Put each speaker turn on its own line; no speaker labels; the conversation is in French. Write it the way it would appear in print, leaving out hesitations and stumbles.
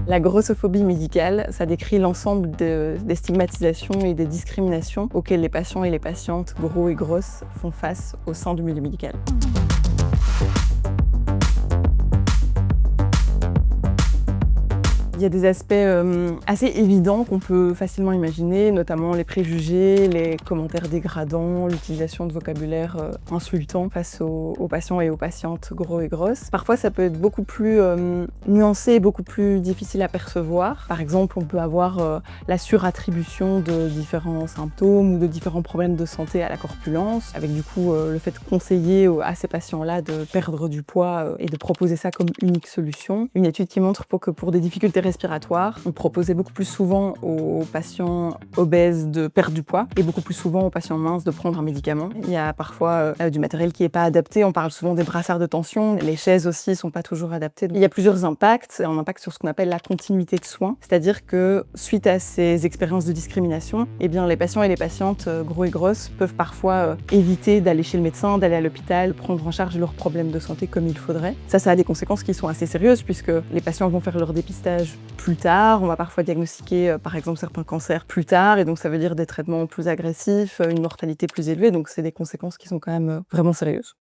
La grossophobie médicale, ça décrit l'ensemble des stigmatisations et des discriminations auxquelles les patients et les patientes gros et grosses font face au sein du milieu médical. Il y a des aspects assez évidents qu'on peut facilement imaginer, notamment les préjugés, les commentaires dégradants, l'utilisation de vocabulaire insultant face aux patients et aux patientes gros et grosses. Parfois, ça peut être beaucoup plus nuancé, beaucoup plus difficile à percevoir. Par exemple, on peut avoir la surattribution de différents symptômes ou de différents problèmes de santé à la corpulence, avec du coup le fait de conseiller à ces patients-là de perdre du poids et de proposer ça comme unique solution. Une étude qui montre que pour des difficultés respiratoires, on proposait beaucoup plus souvent aux patients obèses de perdre du poids et beaucoup plus souvent aux patients minces de prendre un médicament. Il y a parfois du matériel qui n'est pas adapté, on parle souvent des brassards de tension, les chaises aussi ne sont pas toujours adaptées. Il y a plusieurs impacts, un impact sur ce qu'on appelle la continuité de soins, c'est-à-dire que suite à ces expériences de discrimination, eh bien, les patients et les patientes gros et grosses peuvent parfois éviter d'aller chez le médecin, d'aller à l'hôpital, prendre en charge leurs problèmes de santé comme il faudrait. Ça a des conséquences qui sont assez sérieuses puisque les patients vont faire leur dépistage plus tard, on va parfois diagnostiquer par exemple certains cancers plus tard et donc ça veut dire des traitements plus agressifs, une mortalité plus élevée, donc c'est des conséquences qui sont quand même vraiment sérieuses.